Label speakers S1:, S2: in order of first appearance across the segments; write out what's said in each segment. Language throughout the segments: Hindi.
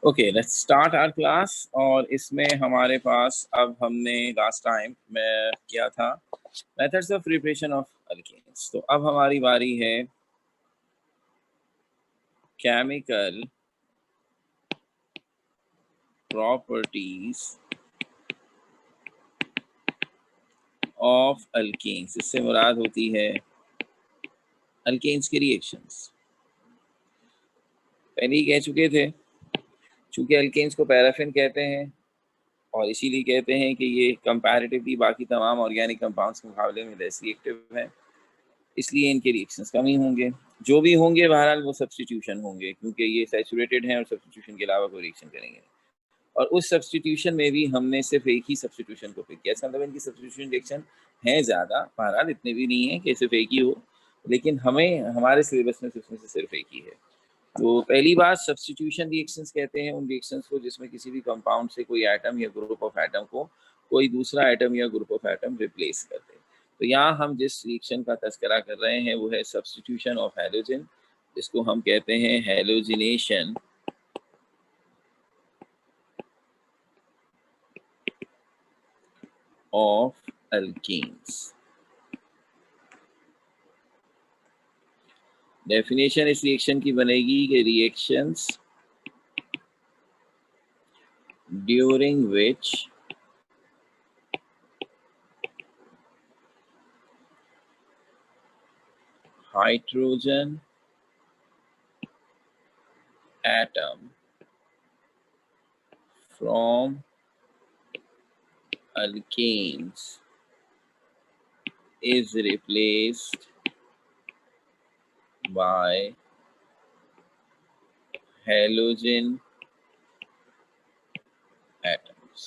S1: Okay, let's start our class. और इसमें हमारे पास अब हमने लास्ट टाइम मैं किया था methods of preparation of alkenes. तो अब हमारी बारी है केमिकल प्रॉपर्टीज ऑफ अल्केन्स। इससे मुराद होती है अल्केन्स के रिएक्शंस। पहले ही कह चुके थे, चूंकि अल्केन्स को पैराफिन कहते हैं और इसीलिए कहते हैं कि ये कंपैरेटिवली बाकी तमाम ऑर्गेनिक कंपाउंड्स के मुकाबले में लेस रिएक्टिव है, इसलिए इनके रिएक्शंस कम ही होंगे। जो भी होंगे बहरहाल वो सब्स्टिट्यूशन होंगे, क्योंकि ये सैचुरेटेड हैं और सब्स्टिट्यूशन के अलावा कोई रिएक्शन करेंगे। और उस सब्स्टिट्यूशन में भी हमने सिर्फ एक ही सब्स्टिट्यूशन को पिक किया। इसका मतलब इनकी सब्स्टिट्यूशन रिएक्शन है ज़्यादा, बहरहाल इतने भी नहीं है कि सिर्फ एक ही हो, लेकिन हमें हमारे सिलेबस में उसमें से सिर्फ एक ही है। तो पहली बात, सब्स्टिट्यूशन रिएक्शंस कहते हैं उन रिएक्शंस को जिसमें किसी भी कंपाउंड से कोई एटम या ग्रुप ऑफ एटम को कोई दूसरा एटम या ग्रुप ऑफ एटम रिप्लेस कर दे। तो यहाँ हम जिस रिएक्शन का तस्करा कर रहे हैं वो है सब्स्टिट्यूशन ऑफ हैलोजन, जिसको हम कहते हैं हैलोजिनेशन ऑफ अल्केन्स। डेफिनेशन इस रिएक्शन की बनेगी कि reactions during which hydrogen atom from alkanes is replaced by halogen atoms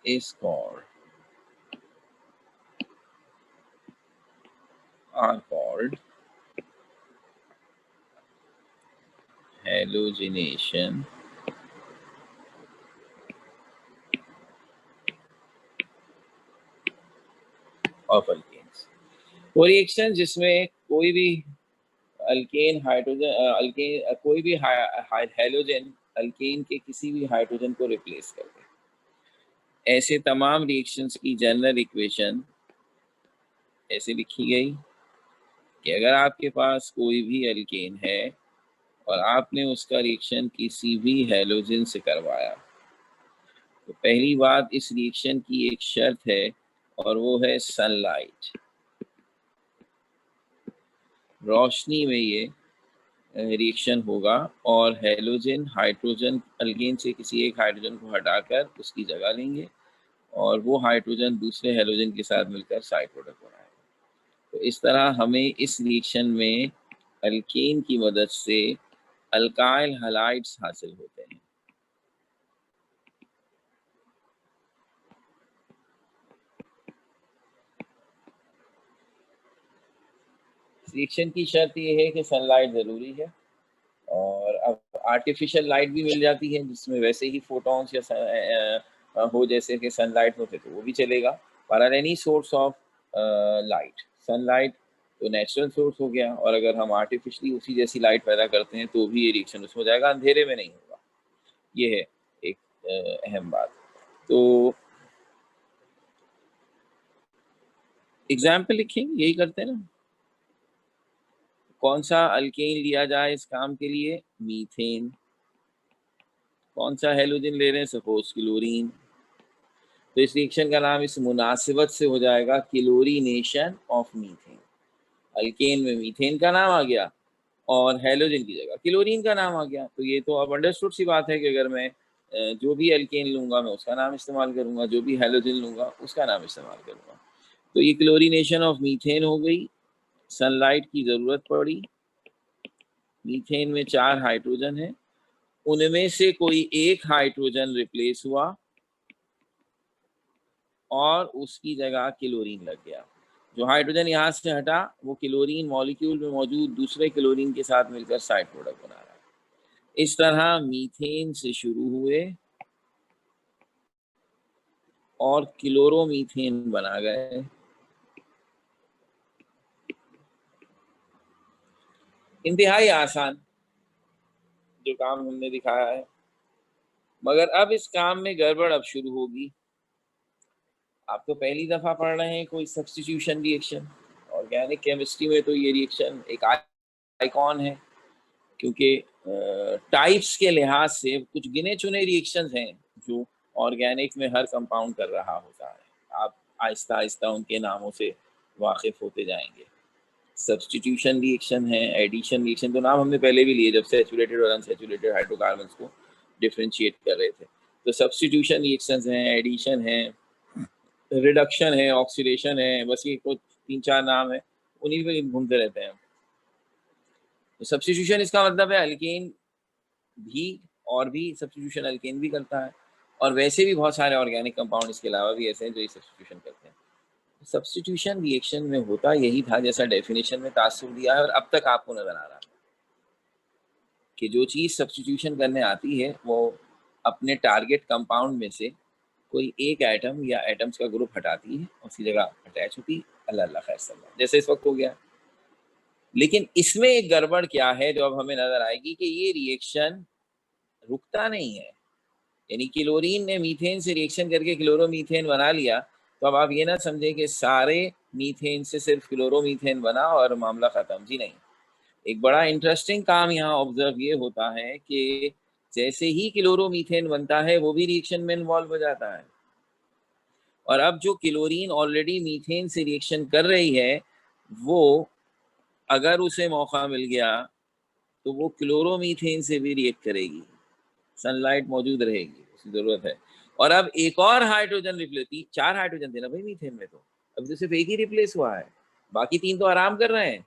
S1: is called halogenation of alkanes। वो रिएक्शन जिसमें कोई भी अल्केन हाइड्रोजन अल्केन कोई भी हैलोजन अल्केन के किसी भी हाइड्रोजन को रिप्लेस कर दे। ऐसे तमाम रिएक्शंस की जनरल इक्वेशन ऐसे लिखी गई कि अगर आपके पास कोई भी अल्केन है और आपने उसका रिएक्शन किसी भी हैलोजन से करवाया, तो पहली बात, इस रिएक्शन की एक शर्त है और वो है सनलाइट। रोशनी में ये रिएक्शन होगा और हैलोजन हाइड्रोजन अल्केन से किसी एक हाइड्रोजन को हटाकर उसकी जगह लेंगे और वो हाइड्रोजन दूसरे हैलोजन के साथ मिलकर साइड प्रोडक्ट बनाएगा। तो इस तरह हमें इस रिएक्शन में अल्केन की मदद से अल्काइल हैलाइड्स हासिल होते हैं। रिएक्शन की शर्त ये है कि सनलाइट ज़रूरी है, और अब आर्टिफिशियल लाइट भी मिल जाती है जिसमें वैसे ही फोटॉन्स या हो जैसे कि सनलाइट होते तो वो भी चलेगा। पर any source of light, sunlight तो नेचुरल सोर्स हो गया, और अगर हम आर्टिफिशियली उसी जैसी लाइट पैदा करते हैं तो भी ये रिएक्शन उसमें हो जाएगा, अंधेरे में नहीं होगा। ये है एक अहम बात। तो एग्जाम्पल लिखेंगे, यही करते हैं ना। कौन सा अल्केन लिया जाए इस काम के लिए? मीथेन। कौन सा हैलोजन ले रहे हैं? Suppose chlorine. तो इस रिएक्शन का नाम इस मुनासिबत से हो जाएगा क्लोरीनेशन ऑफ मीथेन। अल्केन में मीथेन का नाम आ गया और हैलोजन की जगह क्लोरीन का नाम आ गया। तो ये तो अब अंडरस्टूड सी बात है कि अगर मैं जो भी अल्केन लूंगा मैं उसका नाम इस्तेमाल करूंगा, जो भी हैलोजन लूंगा उसका नाम इस्तेमाल करूंगा। तो ये क्लोरीनेशन ऑफ मीथेन हो गई। सनलाइट की ज़रूरत पड़ी। मीथेन में 4 हाइड्रोजन है, उनमें से कोई एक हाइड्रोजन रिप्लेस हुआ और उसकी जगह क्लोरीन लग गया। जो हाइड्रोजन यहाँ से हटा वो क्लोरीन मॉलिक्यूल में मौजूद दूसरे क्लोरीन के साथ मिलकर साइड प्रोडक्ट बना रहा है। इस तरह मीथेन से शुरू हुए और क्लोरोमीथेन बना गए। इंतहाई आसान जो काम हमने दिखाया है, मगर अब इस काम में गड़बड़ अब शुरू होगी। आप तो पहली दफ़ा पढ़ रहे हैं कोई सब्स्टिट्यूशन रिएक्शन। ऑर्गेनिक केमिस्ट्री में तो ये रिएक्शन एक आइकॉन है, क्योंकि टाइप्स के लिहाज से कुछ गिने-चुने रिएक्शंस हैं जो ऑर्गेनिक में हर कंपाउंड कर रहा होता है। आप आहिस्ता-आहिस्ता उनके नामों से वाकिफ़ होते जाएँगे। सब्स्टिट्यूशन रिएक्शन है, एडिशन रिएक्शन, तो नाम हमने पहले भी लिए जब सैचुरेटेड और अनसैचुरेटेड हाइड्रोकार्बन्स को डिफरेंशिएट कर रहे थे। तो सब्स्टिट्यूशन रिएक्शंस हैं, एडिशन है, रिडक्शन है, ऑक्सीडेशन है, बस ये कुछ 3-4 नाम है, उन्हीं पे घूमते रहते हैं। तो सब्स्टिट्यूशन इसका मतलब है अल्केन भी, और भी सब्स्टिट्यूशन अल्केन भी करता है, और वैसे भी बहुत सारे ऑर्गेनिक कंपाउंड इसके अलावा भी ऐसे हैं जो ये सब्स्टिट्यूशन करते हैं। सब्स्टिट्यूशन रिएक्शन में होता यही था जैसा डेफिनेशन में तासुर दिया है और अब तक आपको नजर आ रहा है कि जो चीज़ सब्स्टिट्यूशन करने आती है वो अपने टारगेट कंपाउंड में से कोई एक एटम या एटम्स का ग्रुप हटाती है, उसी जगह अटैच होती है। अल्लाह अल्लाह खैर सल्ला, जैसे इस वक्त हो गया। लेकिन इसमें एक गड़बड़ क्या है जो अब हमें नजर आएगी कि ये रिएक्शन रुकता नहीं है। यानी क्लोरीन ने मीथेन से रिएक्शन करके क्लोरोमीथेन बना लिया, तो अब आप ये ना समझें कि सारे मीथेन से सिर्फ क्लोरोमीथेन बना और मामला खत्म। जी नहीं, एक बड़ा इंटरेस्टिंग काम यहाँ ऑब्जर्व ये होता है कि जैसे ही क्लोरोमीथेन बनता है वो भी रिएक्शन में इन्वॉल्व हो जाता है, और अब जो क्लोरीन ऑलरेडी मीथेन से रिएक्शन कर रही है वो अगर उसे मौका मिल गया तो वो क्लोरोमीथेन से भी रिएक्ट करेगी, सनलाइट मौजूद रहेगी, उसकी जरूरत है। और अब एक और हाइड्रोजन रिप्लेस, 4 हाइड्रोजन थे ना भाई मीथेन में, तो अभी तो सिर्फ एक ही रिप्लेस हुआ है, बाकी 3 तो आराम कर रहे हैं।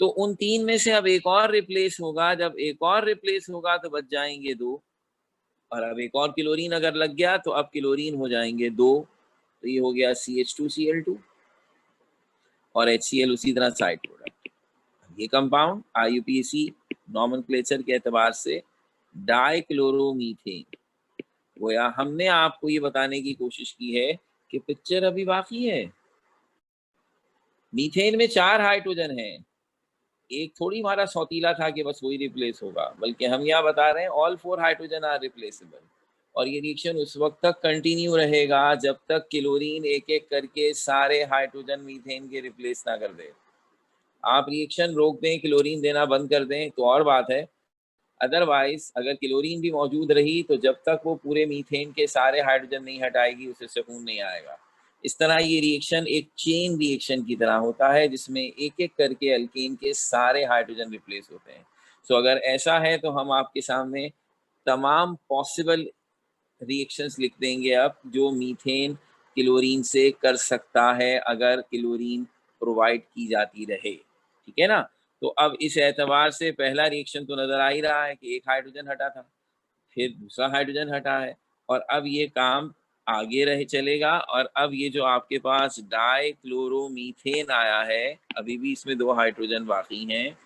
S1: तो उन 3 में से अब एक और रिप्लेस होगा, जब एक और रिप्लेस होगा तो बच जाएंगे 2, और अब एक और क्लोरीन अगर लग गया तो अब क्लोरीन हो जाएंगे 2, तो ये हो गया CH2Cl2 और HCl उसी तरह साइड प्रोडक्ट। ये कंपाउंड IUPAC नॉमेनक्लेचर के एतबार से डाइक्लोरोमीथेन। गोया हमने आपको ये बताने की कोशिश की है कि पिक्चर अभी बाकी है। मीथेन में 4 हाइड्रोजन हैं, एक थोड़ी हमारा सौतीला था कि बस वही रिप्लेस होगा, बल्कि हम यहाँ बता रहे हैं ऑल 4 हाइड्रोजन आर रिप्लेसेबल, और ये रिएक्शन उस वक्त तक कंटिन्यू रहेगा जब तक क्लोरीन एक एक करके सारे हाइड्रोजन मीथेन के रिप्लेस ना कर दे। आप रिएक्शन रोक दें, क्लोरीन देना बंद कर दें तो और बात है, अदरवाइज अगर क्लोरीन भी मौजूद रही तो जब तक वो पूरे मीथेन के सारे हाइड्रोजन नहीं हटाएगी उसे सुकून नहीं आएगा। इस तरह ये रिएक्शन एक चेन रिएक्शन की तरह होता है जिसमें एक एक करके अल्केन के सारे हाइड्रोजन रिप्लेस होते हैं। सो अगर ऐसा है तो हम आपके सामने तमाम पॉसिबल रिएक्शंस लिख देंगे अब जो मीथेन क्लोरीन से कर सकता है अगर क्लोरीन प्रोवाइड की जाती रहे, ठीक है ना। तो अब इस एतबार से पहला रिएक्शन तो नजर आ ही रहा है कि एक हाइड्रोजन हटा था, फिर दूसरा हाइड्रोजन हटा है, और अब ये काम आगे रहे चलेगा। और अब ये जो आपके पास डाइक्लोरोमीथेन आया है, अभी भी इसमें 2 हाइड्रोजन बाकी हैं,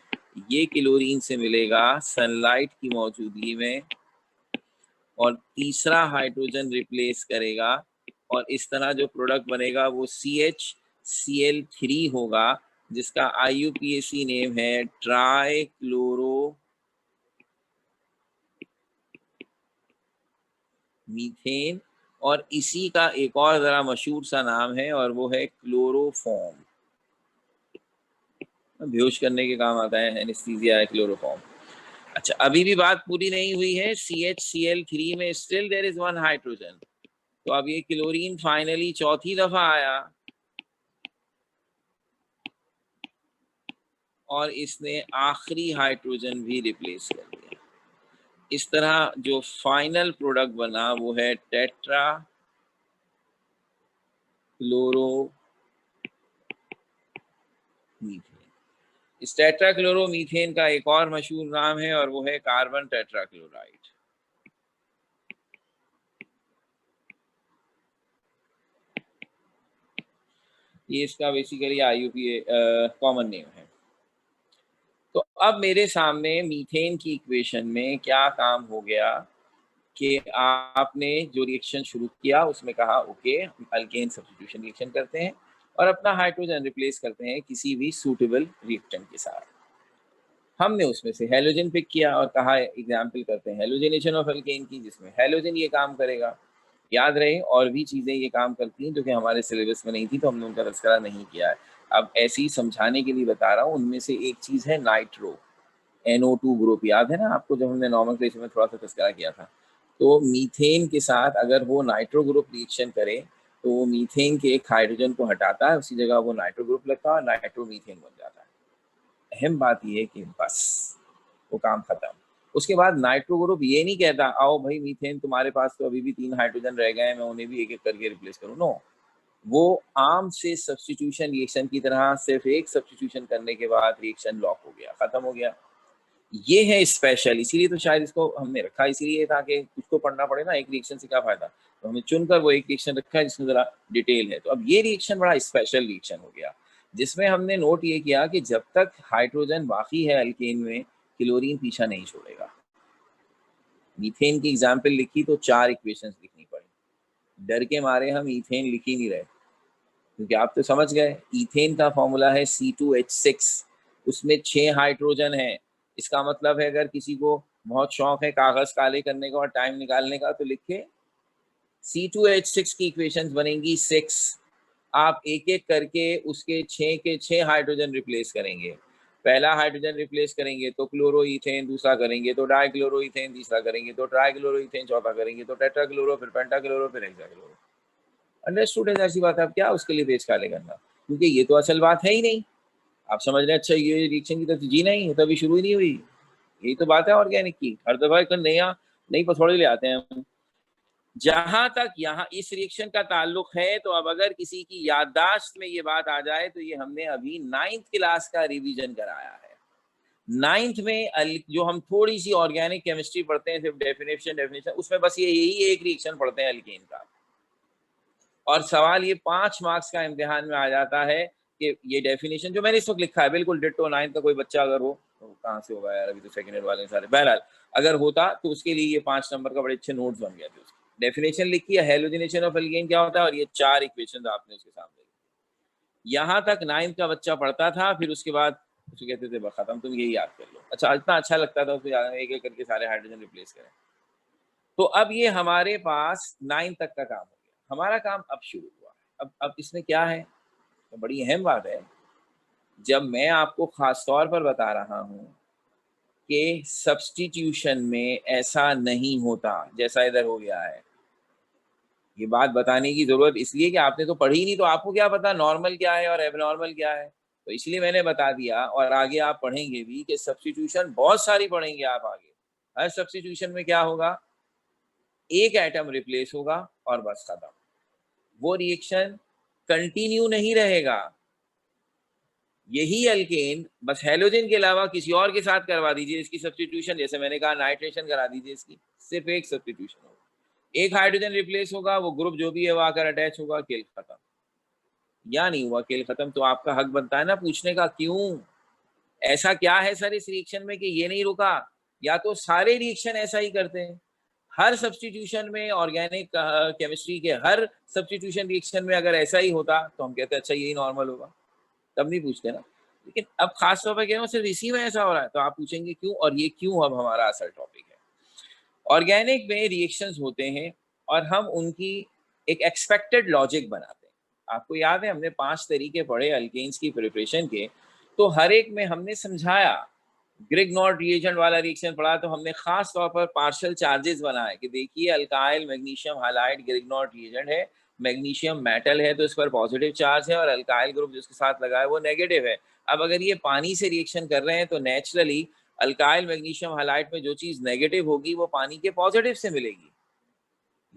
S1: ये क्लोरीन से मिलेगा सनलाइट की मौजूदगी में, और तीसरा हाइड्रोजन रिप्लेस करेगा, और इस तरह जो प्रोडक्ट बनेगा वो CHCl3 होगा, जिसका IUPAC नेम है ट्राइक्लोरो मीथेन, और इसी का एक और जरा मशहूर सा नाम है और वो है क्लोरोफॉर्म। बेहोश करने के काम आता है, एनेस्थीसिया है क्लोरोफॉर्म। अच्छा, अभी भी बात पूरी नहीं हुई है, CHCl3 में स्टिल देयर इज 1 हाइड्रोजन, तो अब ये क्लोरीन फाइनली चौथी दफा आया और इसने आखिरी हाइड्रोजन भी रिप्लेस कर दिया। इस तरह जो फाइनल प्रोडक्ट बना वो है टेट्रा क्लोरोमीथेन। इस टेट्रा क्लोरोमीथेन का एक और मशहूर नाम है और वो है कार्बन टेट्राक्लोराइड। ये इसका बेसिकली IUPAC कॉमन नेम है। तो अब मेरे सामने मीथेन की इक्वेशन में क्या काम हो गया कि आपने जो रिएक्शन शुरू किया उसमें कहा ओके अल्केन सब्स्टिट्यूशन रिएक्शन करते हैं और अपना हाइड्रोजन रिप्लेस करते हैं किसी भी सूटेबल रिएक्टेंट के साथ। हमने उसमें से हेलोजन पिक किया और कहा एग्जाम्पल करते हैं हेलोजिनेशन ऑफ एल्केन की, जिसमें हेलोजन ये काम करेगा। याद रहे और भी चीज़ें ये काम करती हैं जो कि हमारे सिलेबस में नहीं थी, तो हमने उनका तस्करा नहीं किया है। अब ऐसे ही समझाने के लिए बता रहा हूँ, उनमें से एक चीज़ है नाइट्रो, NO2 ग्रुप, याद है ना आपको जब हमने नॉमेनक्लेचर में थोड़ा सा तस्करा किया था। तो मीथेन के साथ अगर वो नाइट्रो ग्रुप रिएक्शन करे तो वो मीथेन के एक हाइड्रोजन को हटाता है, उसी जगह वो नाइट्रो ग्रुप लगता है और नाइट्रो मीथेन बन जाता है। अहम बात ये है कि बस वो काम खत्म। उसके बाद नाइट्रो ग्रुप ये नहीं कहता आओ भाई मीथेन तुम्हारे पास तो अभी भी 3 हाइड्रोजन रह गए हैं, मैं उन्हें भी एक एक करके रिप्लेस करूँ। नो, वो आम से सब्स्टिट्यूशन रिएक्शन की तरह सिर्फ एक सब्स्टिट्यूशन करने के बाद रिएक्शन लॉक हो गया, खत्म हो गया। ये है स्पेशल, इसीलिए तो शायद इसको हमने रखा इसीलिए था कि कुछ तो पढ़ना पड़े ना, एक रिएक्शन से क्या फायदा, तो हमने चुनकर वो एक रिएक्शन रखा है जिसमें जरा डिटेल है। तो अब ये रिएक्शन बड़ा स्पेशल रिएक्शन हो गया, जिसमें हमने नोट ये किया कि जब तक हाइड्रोजन बाकी है अल्केन में, क्लोरीन पीछा नहीं छोड़ेगा। मीथेन की एग्जाम्पल लिखी तो 4 इक्वेशंस लिखनी पड़ी, डर के मारे हम ईथेन लिख ही नहीं रहे, क्योंकि आप तो समझ गए ईथेन का फॉर्मूला है C2H6, उसमें 6 हाइड्रोजन है। इसका मतलब है अगर किसी को बहुत शौक है कागज काले करने का और टाइम निकालने का तो लिखे C2H6 की इक्वेशंस बनेंगी 6। आप एक एक करके उसके 6 के 6 हाइड्रोजन रिप्लेस करेंगे। पहला हाइड्रोजन रिप्लेस करेंगे तो क्लोरोईथेन, दूसरा करेंगे तो डाइक्लोरोईथेन, तीसरा करेंगे तो ट्राइक्लोरोईथेन, चौथा करेंगे तो टेट्राक्लोरो, फिर पेंटाक्लोरो, फिर हेक्साक्लोरो। अंडरस्टूड है, ऐसी बात है। अब क्या उसके लिए पेज काले करना, क्योंकि ये तो असल बात है ही नहीं। आप समझ रहे हैं, अच्छा ये रिएक्शन की तरफ जी नहीं, तो अभी शुरू ही नहीं हुई। यही तो बात है ऑर्गेनिक की, हर दफा नया नई पथौड़े ले आते हैं हम। जहां तक यहाँ इस रिएक्शन का ताल्लुक है, तो अब अगर किसी की याददाश्त में ये बात आ जाए तो ये हमने अभी 9th क्लास का रिवीजन कराया है। 9th में जो हम थोड़ी सी ऑर्गेनिक केमिस्ट्री पढ़ते हैं, सिर्फ डेफिनेशन, उसमें बस ये यही एक रिएक्शन पढ़ते हैं एल्केन का, और सवाल ये 5 मार्क्स का इम्तिहान में आ जाता है कि ये डेफिनेशन जो मैंने इस वक्त लिखा है बिल्कुल डिट्टो। 9th का कोई बच्चा अगर हो तो कहाँ से होगा यार, अभी तो सेकंड ईयर वाले सारे, बहरहाल अगर होता तो उसके लिए ये 5 नंबर का बड़े अच्छे नोट्स बन गए थे। उसकी डेफिनेशन लिखी है, हेलोजिनेशन ऑफ एल्केन क्या होता है, और ये 4 इक्वेशन आपने उसके सामने। यहाँ तक 9th का बच्चा पढ़ता था, फिर उसके बाद उसको कहते थे बस खत्म, तुम यही याद कर लो। अच्छा, इतना अच्छा लगता था उसको याद, एक एक करके सारे हाइड्रोजन रिप्लेस करें। तो अब ये हमारे पास 9 तक का काम हो गया, हमारा काम अब शुरू हुआ है। अब इसमें क्या है, तो बड़ी अहम बात है, जब मैं आपको खास तौर पर बता रहा हूँ कि सब्स्टिट्यूशन में ऐसा नहीं होता जैसा इधर हो गया है। ये बात बताने की जरूरत इसलिए कि आपने तो पढ़ी नहीं, तो आपको क्या पता नॉर्मल क्या है और एबनॉर्मल क्या है। तो इसलिए मैंने बता दिया, और आगे आप पढ़ेंगे भी कि सब्स्टिट्यूशन बहुत सारी पढ़ेंगे आप आगे। हर सब्स्टिट्यूशन में क्या होगा, एक एटम रिप्लेस होगा और बस खत्म। वो रिएक्शन कंटिन्यू नहीं रहेगा। यही अल्केन बस हेलोजन के अलावा किसी और के साथ करवा दीजिए इसकी सब्स्टिट्यूशन, जैसे मैंने कहा नाइट्रेशन करा दीजिए इसकी, सिर्फ एक सब्स्टिट्यूशन होगा, एक हाइड्रोजन रिप्लेस होगा, वो ग्रुप जो भी है वो आकर अटैच होगा, खेल खत्म। या नहीं हुआ खेल खत्म, तो आपका हक बनता है ना पूछने का, क्यों ऐसा क्या है सर इस रिएक्शन में कि ये नहीं रुका। या तो सारे रिएक्शन ऐसा ही करते हैं, हर सब्स्टिट्यूशन में ऑर्गेनिक केमिस्ट्री के हर सब्स्टिट्यूशन रिएक्शन में अगर ऐसा ही होता तो हम कहते हैं अच्छा यही नॉर्मल होगा, तब नहीं पूछते ना। लेकिन अब खास तौर पर कह रहा हूँ सिर्फ इसी में ऐसा हो रहा है, तो आप पूछेंगे क्यों, और ये क्यों अब हमारा असल टॉपिक है। ऑर्गेनिक में रिएक्शंस होते हैं और हम उनकी एक एक्सपेक्टेड लॉजिक बनाते हैं। आपको याद है हमने 5 तरीके पढ़े अल्केन्स की प्रिपरेशन के, तो हर एक में हमने समझाया। ग्रिग्नॉर्ड रिएजेंट वाला रिएक्शन पढ़ा तो हमने खास तौर पर पार्शियल चार्जेस बनाए कि देखिए अल्काइल मैग्नीशियम हाइलाइड ग्रिग्नॉर्ड रिएजेंट है, मैग्नीशियम मेटल है तो इस पर पॉजिटिव चार्ज है, और अल्काइल ग्रुप जिसके साथ लगा है वो नेगेटिव है। अब अगर ये पानी से रिएक्शन कर रहे हैं तो नेचुरली अल्काइल मैग्नीशियम हाइलाइड में जो चीज नेगेटिव होगी वो पानी के पॉजिटिव से मिलेगी।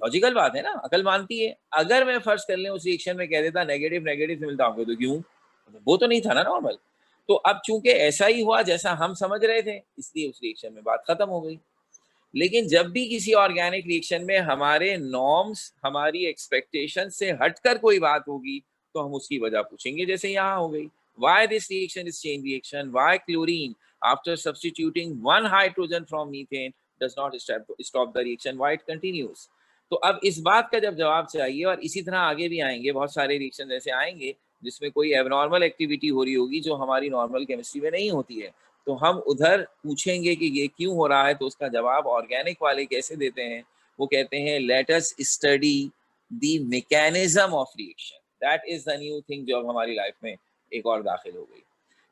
S1: लॉजिकल बात है ना, अकल मानती है। अगर मैं फर्स्ट कर लें उस रिएक्शन में कह देता नेगेटिव नेगेटिव से मिलता होगा, तो क्यों, वो तो नहीं था ना नॉर्मल। तो अब चूंकि ऐसा ही हुआ जैसा हम समझ रहे थे, इसलिए उस रिएक्शन में बात खत्म हो गई। लेकिन जब भी किसी ऑर्गेनिक रिएक्शन में हमारे नॉर्म्स, हमारी एक्सपेक्टेशन से हटकर कोई बात होगी तो हम उसकी वजह पूछेंगे, जैसे यहाँ हो गई, why this reaction is chain reaction, why chlorine after substituting one hydrogen from methane does not stop the reaction, why it continues. तो अब इस बात का जब जवाब चाहिए, और इसी तरह आगे भी आएंगे बहुत सारे रिएक्शन ऐसे आएंगे जिसमें कोई एबनॉर्मल एक्टिविटी हो रही होगी जो हमारी नॉर्मल केमिस्ट्री में नहीं होती है, तो हम उधर पूछेंगे कि ये क्यों हो रहा है, तो उसका जवाब ऑर्गेनिक वाले कैसे देते हैं, वो कहते हैं let us study the mechanism of reaction, that is the new thing जो अब हमारी लाइफ में एक और दाखिल हो गई।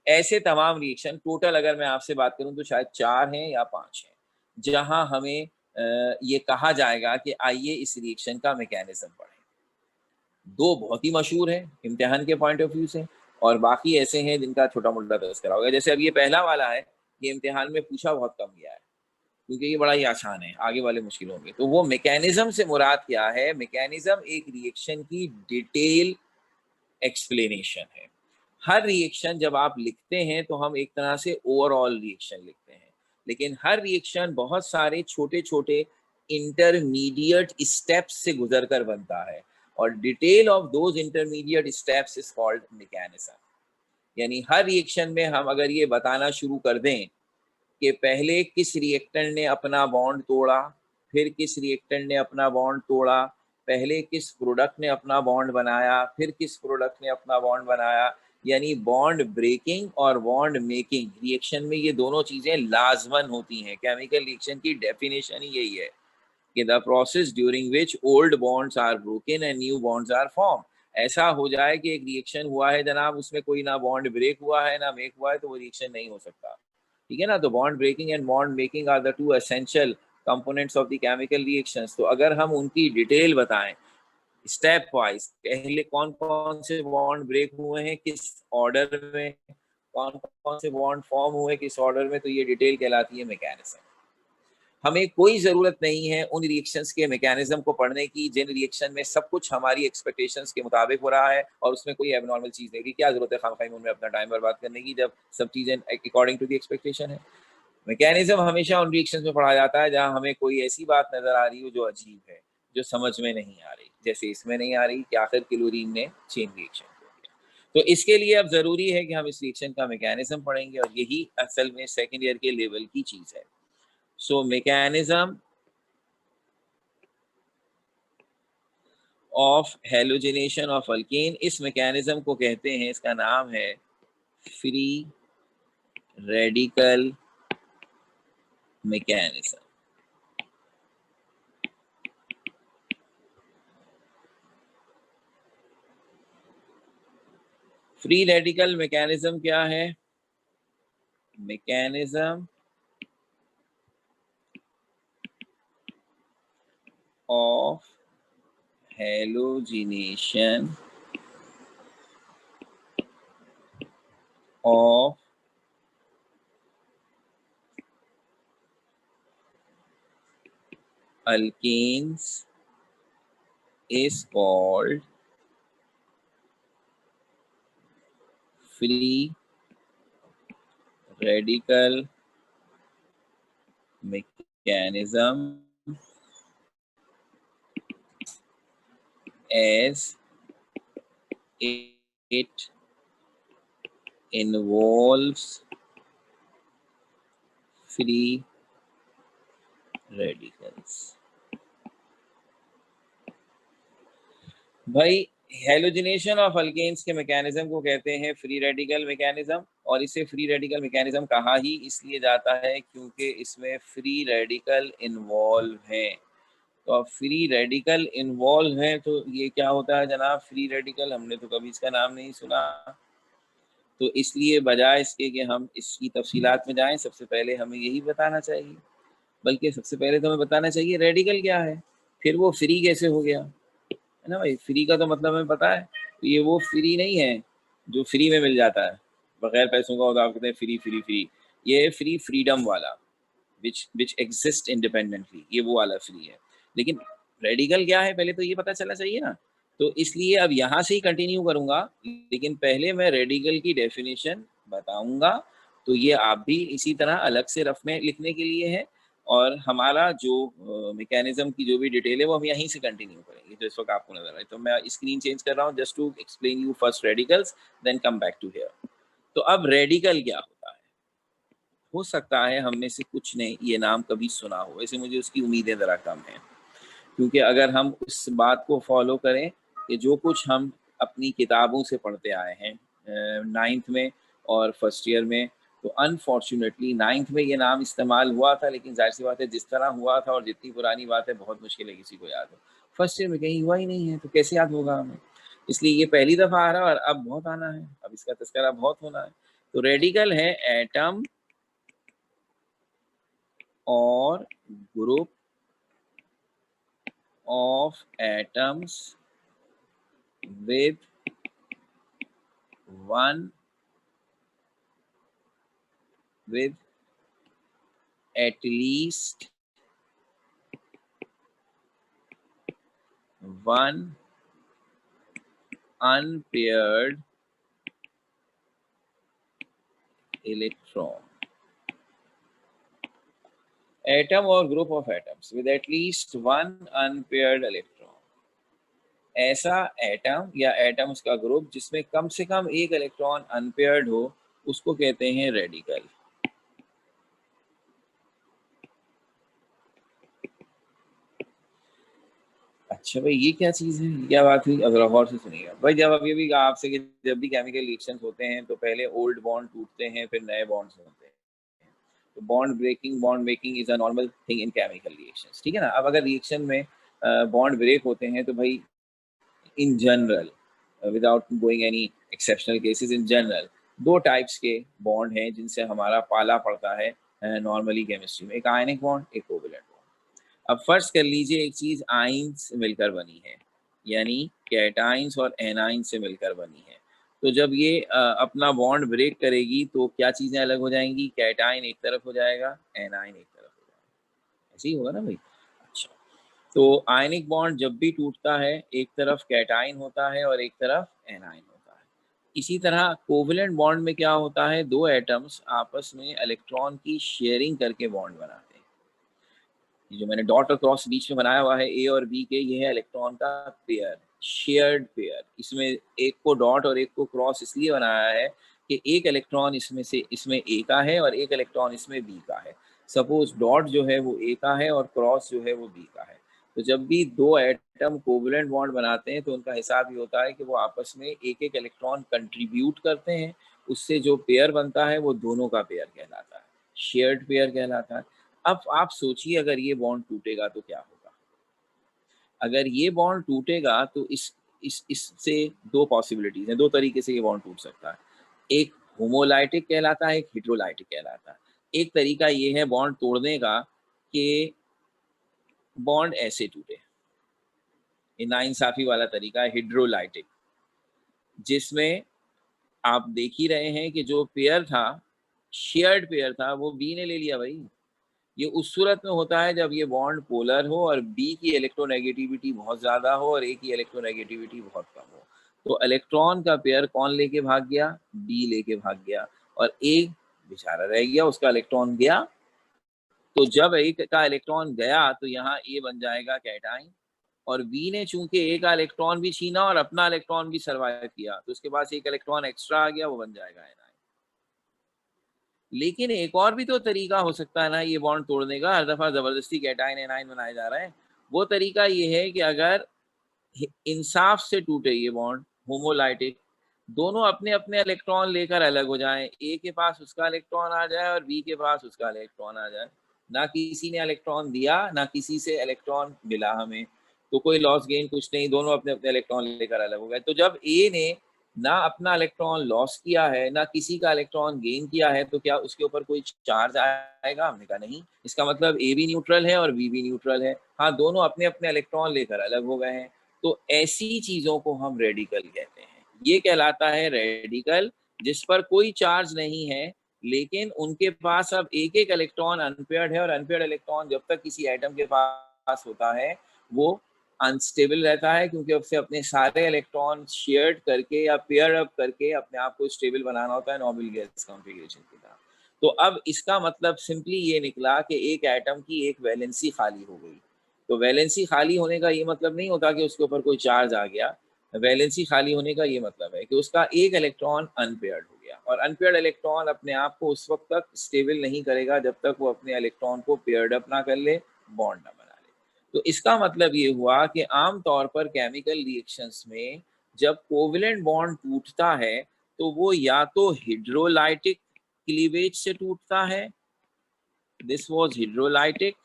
S1: ऐसे तमाम रिएक्शन टोटल अगर मैं आपसे बात करूं तो शायद 4 हैं या 5 हैं, जहां हमें ये कहा जाएगा कि आइए इस रिएक्शन का मैकेनिज्म पढ़ें। 2 बहुत ही मशहूर हैं इम्तिहान के पॉइंट ऑफ व्यू से, और बाकी ऐसे हैं जिनका छोटा-मोटा तज़किरा होगा। जैसे अब ये पहला वाला है, ये इम्तिहान में पूछा बहुत कम गया है, क्योंकि ये बड़ा ही आसान है, आगे वाले मुश्किल होंगे। तो वो मैकेनिज्म से मुराद क्या है? मैकेनिज्म एक रिएक्शन की डिटेल एक्सप्लेनेशन है। हर रिएक्शन जब आप लिखते हैं तो हम एक तरह से ओवरऑल रिएक्शन लिखते हैं, लेकिन हर रिएक्शन बहुत सारे छोटे-छोटे इंटरमीडिएट स्टेप्स से गुजर कर बनता है, और detail of those intermediate steps is called mechanism. यानी हर रिएक्शन में हम अगर ये बताना शुरू कर दें कि पहले किस रिएक्टर ने अपना बॉन्ड तोड़ा, फिर किस रिएक्टर ने अपना बॉन्ड तोड़ा, पहले किस प्रोडक्ट ने अपना बॉन्ड बनाया, फिर किस प्रोडक्ट ने अपना बॉन्ड बनाया, यानी बॉन्ड ब्रेकिंग और बॉन्ड मेकिंग रिएक्शन में ये दोनों चीज़ें लाजमन होती हैं। केमिकल रिएक्शन की डेफिनेशन ही यही है कि the process during which old bonds are broken and new bonds are form. ऐसा हो जाए कि एक रिएक्शन हुआ है जनाब, उसमें कोई ना बॉन्ड ब्रेक हुआ है ना मेक हुआ है, तो वो रिएक्शन नहीं हो सकता। ठीक है ना? तो bond breaking and bond making are the 2 essential components of the chemical reactions. तो अगर हम उनकी डिटेल बताएं स्टेप वाइज, पहले कौन कौन से बॉन्ड ब्रेक हुए हैं, किस ऑर्डर में, कौन कौन से बॉन्ड फॉर्म हुए किस ऑर्डर में, तो ये डिटेल कहलाती है मैकेनिज्म। हमें कोई ज़रूरत नहीं है उन रिएक्शंस के मैकेनिज्म को पढ़ने की जिन रिएक्शन में सब कुछ हमारी एक्सपेक्टेशंस के मुताबिक हो रहा है और उसमें कोई एबनॉर्मल चीज़ नहीं की। क्या ज़रूरत है खामखा उनमें अपना टाइम बर्बाद करने की जब सब चीज़ें अकॉर्डिंग टू द एक्सपेक्टेशन है। मैकेनिज्म हमेशा उन रिएक्शंस में पढ़ा जाता है जहाँ हमें कोई ऐसी बात नज़र आ रही हो जो अजीब है, जो समझ में नहीं आ रही, जैसे इसमें नहीं आ रही कि आखिर क्लोरीन ने चेन रिएक्शन को किया। तो इसके लिए अब ज़रूरी है कि हम इस रिएक्शन का मैकेनिज्म पढ़ेंगे, और यही असल में सेकंड ईयर के लेवल की चीज़ है। So mechanism of halogenation of alkane, इस मैकेनिज्म को कहते हैं, इसका नाम है free radical mechanism. Free radical mechanism क्या है? Mechanism of halogenation of alkenes is called free radical mechanism as it involves free radicals। भाई हेलोजिनेशन ऑफ अल्केन्स के मैकेनिज्म को कहते हैं फ्री रेडिकल मैकेनिज्म, और इसे फ्री रेडिकल मैकेनिज्म कहा ही इसलिए जाता है क्योंकि इसमें फ्री रेडिकल इन्वॉल्व हैं। तो अब फ्री रेडिकल इन्वॉल्व है तो ये क्या होता है जनाब? फ्री रेडिकल हमने तो कभी इसका नाम नहीं सुना, तो इसलिए बजाय इसके कि हम इसकी तफसीलात में जाएं, सबसे पहले हमें यही बताना चाहिए, बल्कि सबसे पहले तो हमें बताना चाहिए रेडिकल क्या है, फिर वो फ्री कैसे हो गया, है ना भाई? फ्री का तो मतलब हमें पता है, तो ये वो फ्री नहीं है जो फ्री में मिल जाता है बगैर पैसों का, होता आप कहते हैं फ्री फ्री फ्री। ये फ्री फ्रीडम वाला विच एग्जिस्ट इंडिपेंडेंटली, ये वो वाला फ्री है। लेकिन रेडिकल क्या है पहले तो ये पता चलना चाहिए ना, तो इसलिए अब यहाँ से ही कंटिन्यू करूंगा, लेकिन पहले मैं रेडिकल की डेफिनेशन बताऊंगा, तो ये आप भी इसी तरह अलग से रफ में लिखने के लिए है, और हमारा जो मैकेनिज्म की जो भी डिटेल है वो हम यहीं से कंटिन्यू करेंगे जो इस वक्त आपको नजर आए। तो मैं स्क्रीन चेंज कर रहा हूँ just to explain you first radicals, then come back to here. तो अब रेडिकल क्या होता है? हो सकता है हम में से कुछ ने ये नाम कभी सुना हो, वैसे मुझे उसकी उम्मीदें ज़रा कम हैं, क्योंकि अगर हम उस बात को फॉलो करें कि जो कुछ हम अपनी किताबों से पढ़ते आए हैं 9th में और फर्स्ट ईयर में, तो अनफॉर्चुनेटली 9th में ये नाम इस्तेमाल हुआ था, लेकिन जाहिर सी बात है जिस तरह हुआ था और जितनी पुरानी बात है बहुत मुश्किल है किसी को याद हो। फर्स्ट ईयर में कहीं हुआ ही नहीं है तो कैसे याद होगा हमें? इसलिए ये पहली दफ़ा आ रहा है और अब बहुत आना है, अब इसका तज़किरा बहुत होना है। तो रेडिकल है एटम और group of atoms with one with at least one unpaired electron. Atom or group of atoms with at least one unpaired electron. ऐसा एटम या एटम्स का ग्रुप जिसमें कम से कम एक इलेक्ट्रॉन अनपेयर्ड हो, उसको कहते हैं रेडिकल। अच्छा भाई, ये क्या चीज़ है, क्या बात हुई? अब गौर से सुनिएगा भाई। जब अभी भी कहा आपसे कि जब भी केमिकल रिएक्शंस होते हैं तो पहले ओल्ड बॉन्ड टूटते हैं, फिर नए बॉन्ड्स बनते हैं। तो bond breaking is a normal thing in chemical reactions, ठीक है ना। अब अगर रिएक्शन में बॉन्ड ब्रेक होते हैं तो भाई in general, without going any exceptional cases, in general दो टाइप्स के बॉन्ड हैं जिनसे हमारा पाला पड़ता है नॉर्मली केमिस्ट्री में। एक आयनिक बॉन्ड, एक कोवेलेंट बॉन्ड। अब फर्ज कर लीजिए एक चीज आइंस मिलकर बनी है, यानी कैटाइंस और एनाइंस से मिलकर बनी है। तो जब ये अपना बॉन्ड ब्रेक करेगी तो क्या चीजें अलग हो जाएंगी? कैटाइन एक तरफ हो जाएगा, एनाइन एक तरफ हो जाएगा। ऐसे ही होगा ना भाई? अच्छा, तो आयनिक बॉन्ड जब भी टूटता है एक तरफ कैटाइन होता है और एक तरफ एनाइन होता है। इसी तरह कोवेलेंट बॉन्ड में क्या होता है? दो एटम्स आपस में इलेक्ट्रॉन की शेयरिंग करके बॉन्ड बनाते हैं। ये जो मैंने डॉट और क्रॉस बीच में बनाया हुआ है ए और बी के, ये है इलेक्ट्रॉन का पेयर, शेयर्ड पेयर। इसमें एक को डॉट और एक को क्रॉस इसलिए बनाया है कि एक इलेक्ट्रॉन इसमें ए का है और एक इलेक्ट्रॉन इसमें बी का है। सपोज डॉट जो है वो ए का है और क्रॉस जो है वो बी का है। तो जब भी दो एटम कोवेलेंट बॉन्ड बनाते हैं तो उनका हिसाब ये होता है कि वो आपस में एक एक इलेक्ट्रॉन कंट्रीब्यूट करते हैं। उससे जो पेयर बनता है वो दोनों का पेयर कहलाता है, शेयर्ड पेयर कहलाता है। अब आप सोचिए अगर ये बॉन्ड टूटेगा तो क्या होगा? अगर ये बॉन्ड टूटेगा तो इससे दो पॉसिबिलिटीज हैं, दो तरीके से ये बॉन्ड टूट सकता है। एक होमोलाइटिक कहलाता है, एक हिड्रोलाइटिक कहलाता है। एक तरीका ये है बॉन्ड तोड़ने का कि बॉन्ड ऐसे टूटे, ये नाइंसाफी वाला तरीका है हिड्रोलाइटिक, जिसमें आप देख ही रहे हैं कि जो पेयर था, शेयर्ड पेयर था, वो बी ने ले लिया भाई। ये उस सूरत में होता है जब ये बॉन्ड पोलर हो और बी की इलेक्ट्रोनेगेटिविटी बहुत ज़्यादा हो और ए की इलेक्ट्रोनेगेटिविटी बहुत कम हो। तो इलेक्ट्रॉन का पेयर कौन लेके भाग गया? बी लेके भाग गया और ए बेचारा रह गया, उसका इलेक्ट्रॉन गया। तो जब ए का इलेक्ट्रॉन गया तो यहाँ ए बन जाएगा कैटाइन, और बी ने चूंकि ए का इलेक्ट्रॉन भी छीना और अपना इलेक्ट्रॉन भी सर्वाइव किया तो उसके पास एक इलेक्ट्रॉन एक्स्ट्रा आ गया, वो बन जाएगा एनाइन। लेकिन एक और भी तो तरीका हो सकता है ना ये बॉन्ड तोड़ने का। हर दफा जबरदस्ती कैटाइन एनाइन बनाया जा रहा है। वो तरीका ये है कि अगर इंसाफ से टूटे ये बॉन्ड, होमोलाइटिक, दोनों अपने अपने इलेक्ट्रॉन लेकर अलग हो जाएं, ए के पास उसका इलेक्ट्रॉन आ जाए और बी के पास उसका इलेक्ट्रॉन आ जाए। ना किसी ने इलेक्ट्रॉन दिया ना किसी से इलेक्ट्रॉन मिला हमें, तो कोई लॉस गेन कुछ नहीं, दोनों अपने अपने इलेक्ट्रॉन लेकर अलग हो गए। तो जब ए ने ना अपना इलेक्ट्रॉन लॉस किया है ना किसी का इलेक्ट्रॉन गेन किया है तो क्या उसके ऊपर कोई चार्ज आएगा? हमने कहा नहीं। इसका मतलब ए भी न्यूट्रल है और बी भी न्यूट्रल है। हाँ, दोनों अपने अपने इलेक्ट्रॉन लेकर अलग हो गए हैं। तो ऐसी चीजों को हम रेडिकल कहते हैं। ये कहलाता है रेडिकल जिस पर कोई चार्ज नहीं है, लेकिन उनके पास अब एक एक इलेक्ट्रॉन अनपेयर्ड है, और अनपेयर्ड इलेक्ट्रॉन जब तक किसी एटम के पास होता है वो अनस्टेबल रहता है, क्योंकि उससे अपने सारे इलेक्ट्रॉन शेयर्ड करके या पेयर अप करके अपने आप को स्टेबल बनाना होता है, नोबल गैस कॉन्फ़िगरेशन की तरह। तो अब इसका मतलब सिंपली ये निकला कि एक एटम की एक वैलेंसी खाली हो गई। तो वैलेंसी खाली होने का ये मतलब नहीं होता कि उसके ऊपर कोई चार्ज आ गया। वैलेंसी खाली होने का ये मतलब है कि उसका एक इलेक्ट्रॉन अनपेयर्ड हो गया, और अनपेयर्ड इलेक्ट्रॉन अपने आप को उस वक्त तक स्टेबल नहीं करेगा जब तक वो अपने इलेक्ट्रॉन को पेयर्ड अप ना कर ले, बॉन्ड ना बना ले। तो इसका मतलब ये हुआ कि आम तौर पर केमिकल रिएक्शंस में जब कोवेलेंट बॉन्ड टूटता है तो वो या तो हिड्रोलाइटिक क्लीवेज से टूटता है, दिस वाज हाइड्रोलाइटिक,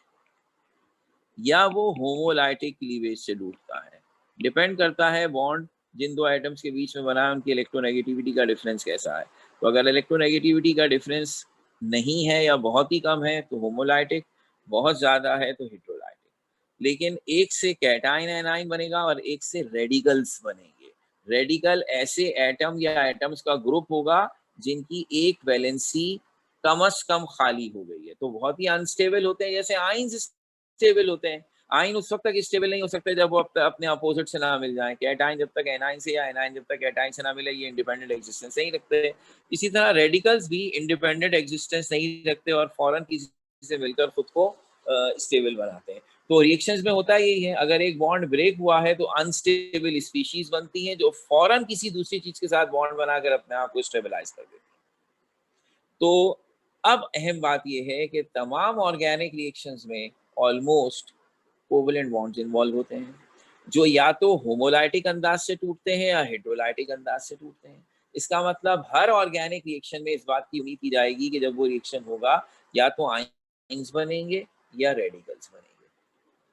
S1: या वो होमोलाइटिक क्लीवेज से टूटता है। डिपेंड करता है बॉन्ड जिन दो एटम्स के बीच में बना है उनकी इलेक्ट्रोनेगेटिविटी का डिफरेंस कैसा है। तो अगर इलेक्ट्रोनेगेटिविटी का डिफरेंस नहीं है या बहुत ही कम है तो होमोलाइटिक, बहुत ज़्यादा है तो हाइड्रोलाइटिक। लेकिन एक से कैटाइन एनाइन बनेगा और एक से रेडिकल्स बनेंगे। रेडिकल ऐसे एटम या एटम्स का ग्रुप होगा जिनकी एक वैलेंसी कम से कम खाली हो गई है, तो बहुत ही अनस्टेबल होते हैं। जैसे आइंस स्टेबल होते हैं, आइन उस वक्त तक स्टेबल नहीं हो सकते जब वो अपने अपोजिट से ना मिल जाए। कैटाइन जब तक एनाइन से या एनाइन जब तक कैटाइन से ना मिले ये इंडिपेंडेंट एग्जिस्टेंस नहीं रखते। इसी तरह रेडिकल्स भी इंडिपेंडेंट एग्जिस्टेंस नहीं रखते और फौरन किसी से मिलकर खुद को स्टेबल बनाते हैं। तो रिएक्शंस में होता यही है, अगर एक बॉन्ड ब्रेक हुआ है तो अनस्टेबल स्पीशीज बनती हैं जो फौरन किसी दूसरी चीज के साथ बॉन्ड बनाकर अपने आप को स्टेबलाइज कर देती है। तो अब अहम बात यह है कि तमाम ऑर्गेनिक रिएक्शंस में ऑलमोस्ट कोवेलेंट बॉन्ड्स इन्वॉल्व होते हैं, जो या तो होमोलाइटिक अंदाज से टूटते हैं या हाइड्रोलाइटिक अंदाज से टूटते हैं। इसका मतलब हर ऑर्गेनिक रिएक्शन में इस बात की उम्मीद की जाएगी कि जब वो रिएक्शन होगा या तो आइंस बनेंगे या रेडिकल्स बनेंगे।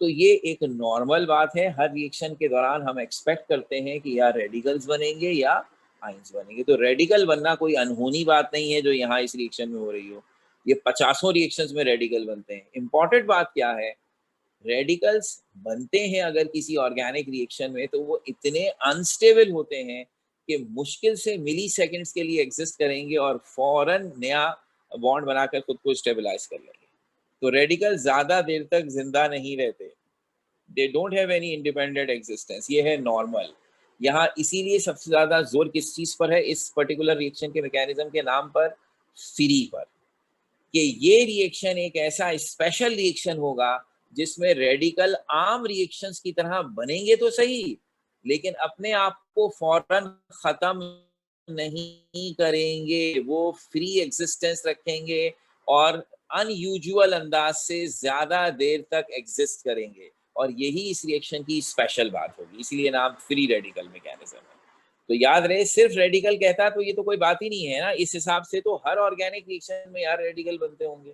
S1: तो ये एक नॉर्मल बात है, हर रिएक्शन के दौरान हम एक्सपेक्ट करते हैं कि या रेडिकल्स बनेंगे या आइंस बनेंगे। तो रेडिकल बनना कोई अनहोनी बात नहीं है जो यहाँ इस रिएक्शन में हो रही हो, ये 50 रिएक्शंस में रेडिकल बनते हैं। इंपॉर्टेंट बात क्या है, रेडिकल्स बनते हैं अगर किसी ऑर्गेनिक रिएक्शन में तो वो इतने अनस्टेबल होते हैं कि मुश्किल से मिली सेकेंड्स के लिए एग्जिस्ट करेंगे और फौरन नया बॉन्ड बनाकर खुद को स्टेबलाइज कर लेंगे। तो रेडिकल ज्यादा देर तक जिंदा नहीं रहते, they don't have any independent existence, ये है नॉर्मल। यहाँ इसीलिए सबसे ज्यादा जोर किस चीज पर है इस पर्टिकुलर रिएक्शन के मैकेनिज्म के नाम पर, फ्री पर, कि ये रिएक्शन एक ऐसा स्पेशल रिएक्शन होगा जिसमें रेडिकल आम रिएक्शंस की तरह बनेंगे तो सही लेकिन अपने आप को फौरन खत्म नहीं करेंगे, वो फ्री एग्जिस्टेंस रखेंगे और अनयूजुअल अंदाज से ज्यादा देर तक एग्जिस्ट करेंगे। और यही इस रिएक्शन की स्पेशल बात होगी, इसीलिए नाम फ्री रेडिकल मैकेनिज्म है। तो याद रहे, सिर्फ रेडिकल कहता तो ये तो कोई बात ही नहीं है ना। इस हिसाब से तो हर ऑर्गेनिक रिएक्शन में यार रेडिकल बनते होंगे,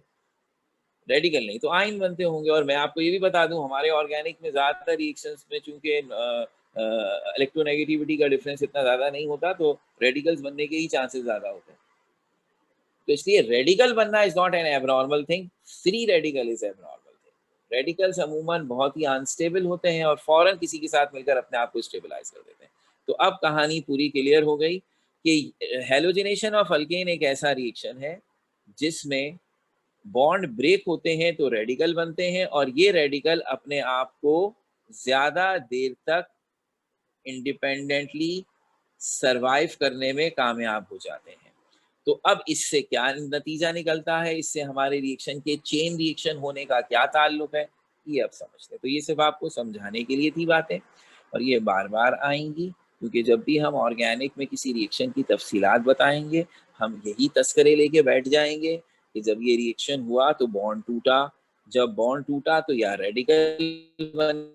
S1: रेडिकल नहीं तो आयन बनते होंगे। और मैं आपको ये भी बता दूं, हमारे ऑर्गेनिक में ज्यादातर रिएक्शंस में चूंकि इलेक्ट्रोनेगेटिविटी का डिफरेंस इतना ज्यादा नहीं होता तो रेडिकल्स बनने के ही चांसेस ज्यादा होते हैं। तो इसलिए रेडिकल बनना is not an abnormal thing, free radical is abnormal thing. Radicals अमूमन बहुत ही अनस्टेबल होते हैं और फौरन किसी के साथ मिलकर अपने आप को स्टेबलाइज कर देते हैं। तो अब कहानी पूरी क्लियर हो गई कि हेलोजिनेशन ऑफ अल्केन एक ऐसा रिएक्शन है जिसमें बॉन्ड ब्रेक होते हैं तो रेडिकल बनते हैं और ये रेडिकल अपने आप को ज्यादा देर तक इंडिपेंडेंटली सरवाइव करने में कामयाब हो जाते हैं। तो अब इससे क्या नतीजा निकलता है, इससे हमारे रिएक्शन के चेन रिएक्शन होने का क्या ताल्लुक है, ये अब समझते हैं। तो ये सिर्फ आपको समझाने के लिए थी बातें और ये बार बार आएंगी क्योंकि जब भी हम ऑर्गेनिक में किसी रिएक्शन की तफसीलात बताएंगे हम यही तस्करे लेके बैठ जाएंगे कि जब ये रिएक्शन हुआ तो बॉन्ड टूटा, जब बॉन्ड टूटा तो या रेडिकल बन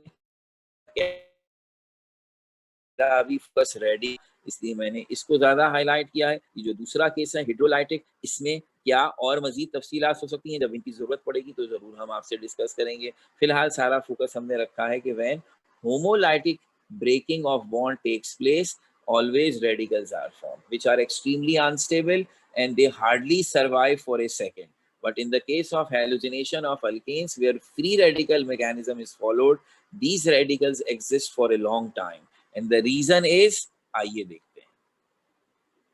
S1: अभी फोकस रेडी, इसलिए मैंने इसको ज्यादा हाईलाइट किया है। ये जो दूसरा केस है हाइड्रोलाइटिक, इसमें क्या और मजीद तफसीलात हो सकती हैं, जब इनकी जरूरत पड़ेगी तो जरूर हम आपसे डिस्कस करेंगे। फिलहाल सारा फोकस हमने रखा है कि when homolytic breaking of bond takes place, always radicals are formed, which are extremely unstable and they hardly survive for a second. But in the case of halogenation of alkanes, where free radical mechanism is followed, these radicals exist for a long time. And the reason is, आइए देखते हैं,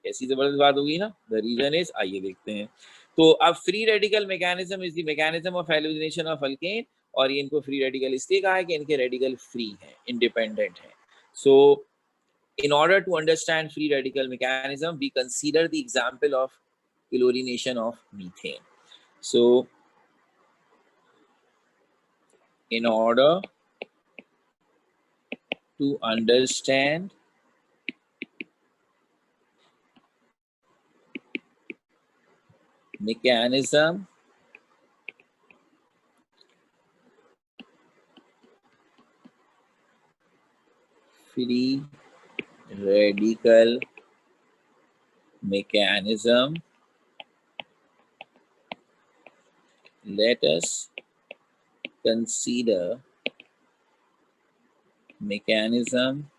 S1: कैसी जबरदस्त बात होगी ना। The reason is, आइए देखते हैं। तो अब free radical mechanism is the mechanism of halogenation of alkane, और ये इनको फ्री रेडिकल इसलिए कहा है कि इनके रेडिकल फ्री हैं, इंडिपेंडेंट हैं। सो in order to understand free radical mechanism, we consider the example of chlorination of methane. So in order to understand mechanism free radical mechanism, let us consider mechanism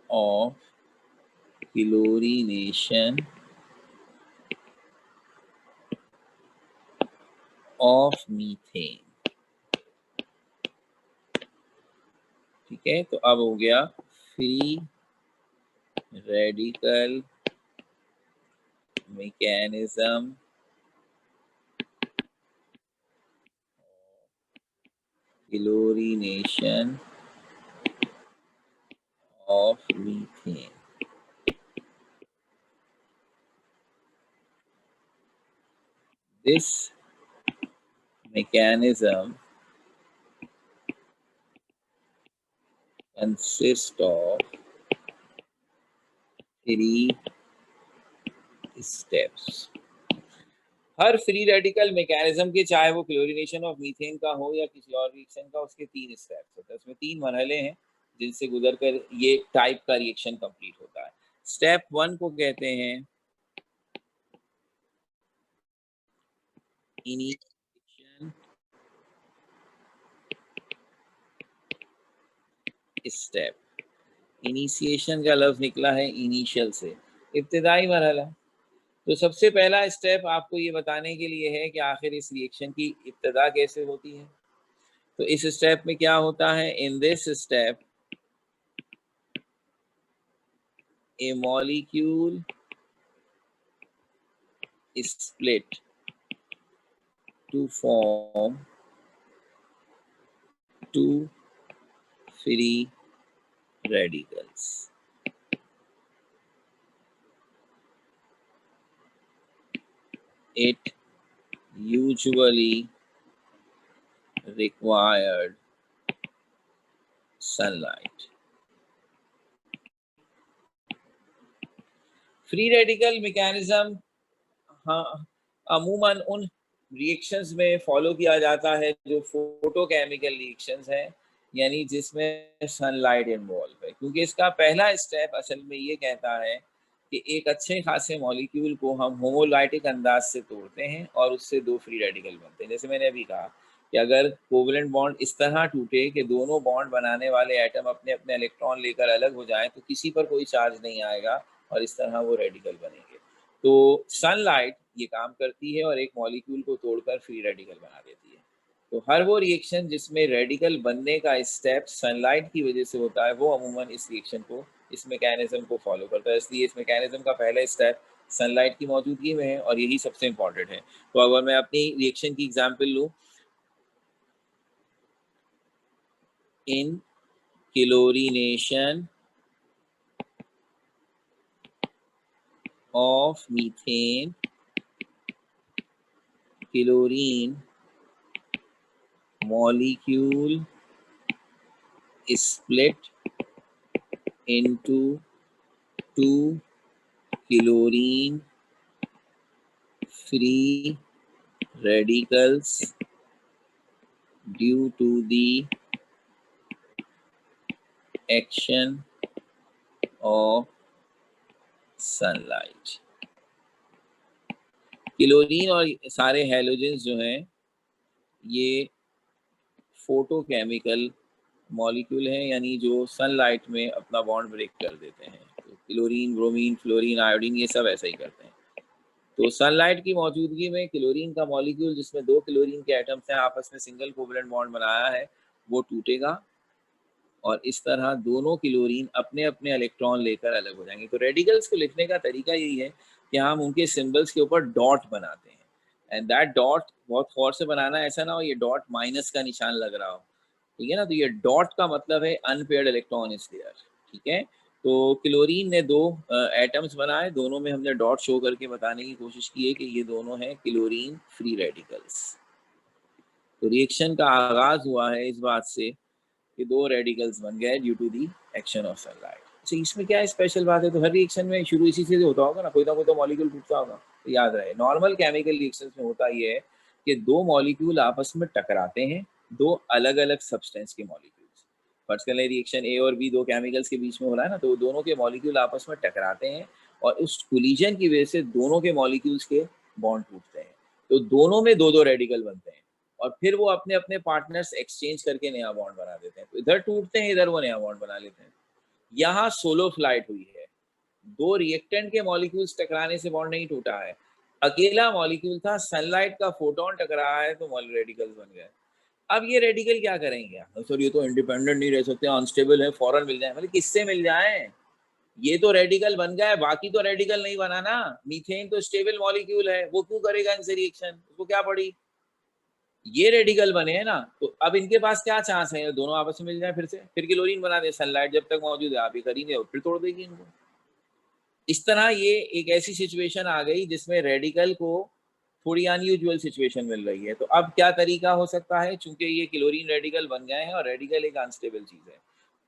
S1: of chlorination of methane। ठीक है, तो अब हो गया free radical mechanism chlorination of methane। This mechanism consists of 3 steps। Her free radical mechanism के, चाहे वो क्लोरीनेशन ऑफ मीथेन का हो या किसी और रिएक्शन का, उसके 3 स्टेप्स होते हैं। उसमें 3 मरहले हैं जिनसे गुजरकर ये टाइप का रिएक्शन कंप्लीट होता है। स्टेप 1 को कहते हैं इनिशिएशन स्टेप। इनिशिएशन का लफ्ज निकला है इनिशियल से, इब्तिदाई मरहला। तो सबसे पहला स्टेप आपको ये बताने के लिए है कि आखिर इस रिएक्शन की इब्तिदा कैसे होती है। तो इस स्टेप में क्या होता है, in this step A molecule is split to form 2 free radicals। It usually required sunlight। Free radical mechanism हाँ अमूमन उन रिएक्शंस में फॉलो किया जाता है जो फोटोकेमिकल रिएक्शंस हैं, यानी जिसमें सनलाइट इन्वॉल्व है। क्योंकि इसका पहला स्टेप असल में ये कहता है कि एक अच्छे खासे मॉलिक्यूल को हम होमोलाइटिक अंदाज से तोड़ते हैं और उससे 2 फ्री रेडिकल बनते हैं। जैसे मैंने अभी कहा कि अगर कोवलेंट बॉन्ड इस तरह टूटे कि दोनों बॉन्ड बनाने वाले एटम अपने अपने इलेक्ट्रॉन लेकर अलग हो जाएं, तो किसी पर कोई चार्ज नहीं आएगा और इस तरह वो रेडिकल बनेंगे। तो सनलाइट ये काम करती है और एक मॉलिक्यूल को तोड़कर फ्री रेडिकल बना देती है। तो हर वो रिएक्शन जिसमें रेडिकल बनने का स्टेप सनलाइट की वजह से होता है, वो अमूमन इस रिएक्शन को, इस मैकेनिज्म को फॉलो करता है। इसलिए इस मैकेनिज्म का पहला स्टेप सनलाइट की मौजूदगी में है और यही सबसे इंपॉर्टेंट है। तो अगर मैं अपनी रिएक्शन की एग्जांपल लूं, इन chlorination of methane, chlorine molecule is split into 2 chlorine free radicals due to the action of sunlight। Chlorine और सारे हैलोजेंस जो हैं ये फोटोकेमिकल मॉलिक्यूल हैं, यानी जो सनलाइट में अपना बॉन्ड ब्रेक कर देते हैं। तो क्लोरीन, ब्रोमीन, फ्लोरीन, आयोडीन ये सब ऐसा ही करते हैं। तो सनलाइट की मौजूदगी में क्लोरीन का मॉलिक्यूल जिसमें 2 क्लोरीन के एटम्स हैं, आपस में सिंगल कोवलेंट बॉन्ड बनाया है, वो टूटेगा और इस तरह दोनों क्लोरीन अपने अपने इलेक्ट्रॉन लेकर अलग हो जाएंगे। तो रेडिकल्स को लिखने का तरीका यही है कि हम उनके सिंबल्स के ऊपर डॉट बनाते हैं, एंड दैट डॉट बहुत गौर से बनाना, ऐसा ना हो ये डॉट माइनस का निशान लग रहा हो, ठीक है ना। तो ये डॉट का मतलब है अनपेयर्ड इलेक्ट्रॉन इज देयर, ठीक है। तो क्लोरीन ने 2 एटम्स बनाए, दोनों में हमने डॉट शो करके बताने की कोशिश की है कि ये दोनों हैं क्लोरीन फ्री रेडिकल्स। तो रिएक्शन का आगाज हुआ है इस बात से कि 2 रेडिकल्स बन गए due to the action of sunlight. अच्छा, इसमें क्या स्पेशल बात है, तो हर रिएक्शन में शुरू इसी से होता होगा ना कोई तो मॉलिक्यूल टूटता होगा। तो याद रहे, नॉर्मल केमिकल रिएक्शंस में होता ये है कि 2 मॉलिक्यूल आपस में टकराते हैं, 2 अलग अलग सब्सटेंस के मॉलिक्यूल्स। फर्स्ट कर लें रिएक्शन ए और बी, 2 केमिकल्स के बीच में हो रहा है ना, तो दोनों के मॉलिक्यूल आपस में टकराते हैं और उस कोलिजन की वजह से दोनों के मॉलिक्यूल्स के बॉन्ड टूटते हैं, तो दोनों में दो दो रेडिकल बनते हैं और फिर वो अपने अपने पार्टनर्स एक्सचेंज करके नया बॉन्ड बना देते हैं, तो इधर टूटते हैं, इधर वो नया बॉन्ड बना लेते हैं। यहाँ सोलो फ्लाइट हुई है, दो रिएक्टेंट के मॉलिक्यूल्स टकराने से बॉन्ड नहीं टूटा है, अकेला मॉलिक्यूल था, सनलाइट का फोटोन टकरा है तो रेडिकल्स बन गए। अब ये रेडिकल क्या करेंगे? सर ये तो इंडिपेंडेंट नहीं रह सकते, अनस्टेबल है, फॉरन मिल जाए। मतलब किससे मिल जाए? ये तो रेडिकल बन गया है, बाकी तो रेडिकल नहीं बना ना। मीथेन तो स्टेबल मॉलिक्यूल है, वो क्यों करेगा इनसे रिएक्शन? उसको क्या पड़ी? ये रेडिकल बने हैं ना, तो अब इनके पास क्या चांस है? दोनों आपस में मिल जाए फिर से, फिर क्लोरीन बना दे। सनलाइट जब तक मौजूद है आप ये करेंगे और फिर तोड़ देगी इनको। इस तरह ये एक ऐसी सिचुएशन आ गई जिसमें रेडिकल को थोड़ी अनयूजुअल सिचुएशन मिल रही है। तो अब क्या तरीका हो सकता है? चूंकि ये क्लोरीन रेडिकल बन गए हैं और रेडिकल एक अनस्टेबल चीज है,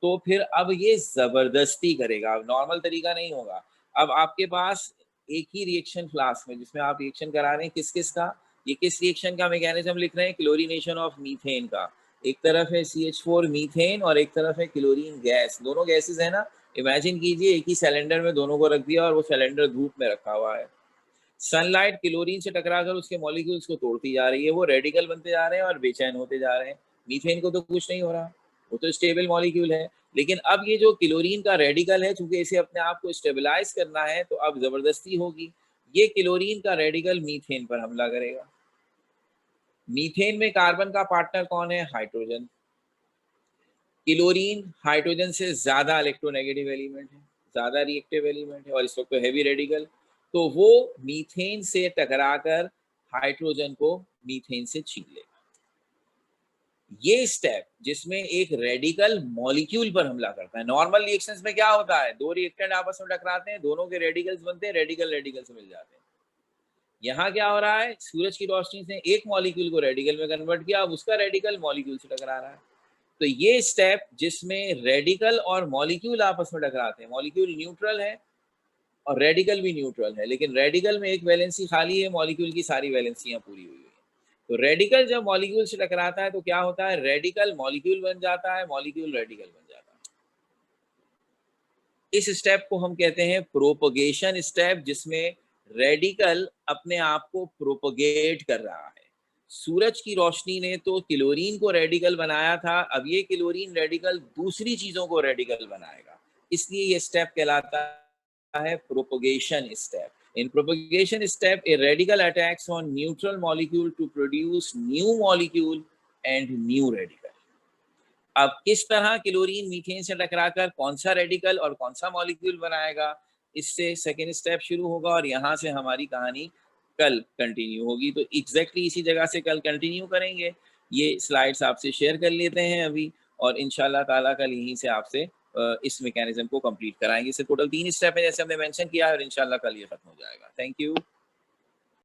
S1: तो फिर अब ये जबरदस्ती करेगा, अब नॉर्मल तरीका नहीं होगा। अब आपके पास एक ही रिएक्शन फ्लास्क में जिसमें आप रिएक्शन करा रहे हैं, किस किस का? ये किस रिएक्शन का मैकेनिज्म लिख रहे हैं? क्लोरीनेशन ऑफ मीथेन का। एक तरफ है CH4 मीथेन और एक तरफ है क्लोरीन गैस, दोनों गैसेस है ना। इमेजिन कीजिए एक ही सिलेंडर में दोनों को रख दिया और वो सिलेंडर धूप में रखा हुआ है। सनलाइट क्लोरीन से टकराकर उसके मॉलिक्यूल्स को तोड़ती जा रही है, वो रेडिकल बनते जा रहे हैं और बेचैन होते जा रहे हैं। मीथेन को तो कुछ नहीं हो रहा, वो तो स्टेबल मॉलिक्यूल है। लेकिन अब ये जो क्लोरीन का रेडिकल है, चूंकि इसे अपने आप को स्टेबलाइज करना है, तो अब जबरदस्ती होगी। ये क्लोरीन का रेडिकल मीथेन पर हमला करेगा। मीथेन में कार्बन का पार्टनर कौन है? हाइड्रोजन। क्लोरीन हाइड्रोजन से ज्यादा इलेक्ट्रोनेगेटिव एलिमेंट है, ज्यादा रिएक्टिव एलिमेंट है और इस वक्त तो हैवी रेडिकल, तो वो मीथेन से टकराकर हाइड्रोजन को मीथेन से छीन लेगा। ये स्टेप जिसमें एक रेडिकल मॉलिक्यूल पर हमला करता है। नॉर्मल रिएक्शंस में क्या होता है? दो रिएक्टेंट आपस में टकराते हैं, दोनों के रेडिकल्स बनते हैं, रेडिकल रेडिकल से मिल जाते हैं। यहाँ क्या हो रहा है? सूरज की रोशनी से एक मॉलिक्यूल को रेडिकल में कन्वर्ट किया, अब उसका रेडिकल मॉलिक्यूल से टकरा रहा है। तो ये स्टेप जिसमें रेडिकल और मॉलिक्यूल आपस में टकराते हैं, मॉलिक्यूल न्यूट्रल है और रेडिकल भी न्यूट्रल है, लेकिन रेडिकल में एक वैलेंसी खाली है, मॉलिक्यूल की सारी वैलेंसियां पूरी हुई है। तो रेडिकल जब मॉलिक्यूल से टकराता है तो क्या होता है? रेडिकल मॉलिक्यूल बन जाता है, मॉलिक्यूल रेडिकल बन जाता है। इस स्टेप को हम कहते हैं प्रोपगेशन स्टेप, जिसमें रेडिकल अपने आप को प्रोपगेट कर रहा है। सूरज की रोशनी ने तो क्लोरीन को रेडिकल बनाया था, अब ये क्लोरीन रेडिकल दूसरी चीजों को रेडिकल बनाएगा, इसलिए ये स्टेप कहलाता है propagation step. In propagation step, a radical attacks on neutral molecule to produce new molecule and new radical. अब किस तरह क्लोरीन मीथेन से टकराकर कौन सा रेडिकल और कौन सा मॉलिक्यूल बनाएगा, इससे सेकेंड स्टेप शुरू होगा और यहाँ से हमारी कहानी कल कंटिन्यू होगी। तो एग्जैक्टली इसी जगह से कल कंटिन्यू करेंगे। ये स्लाइड्स आपसे शेयर कर लेते हैं अभी और इंशाल्लाह ताला कल यहीं से आपसे इस मैकेनिज्म को कंप्लीट कराएंगे। इससे टोटल 3 स्टेप है जैसे हमने मेंशन किया है और इंशाल्लाह कल ये खत्म हो जाएगा। Thank you.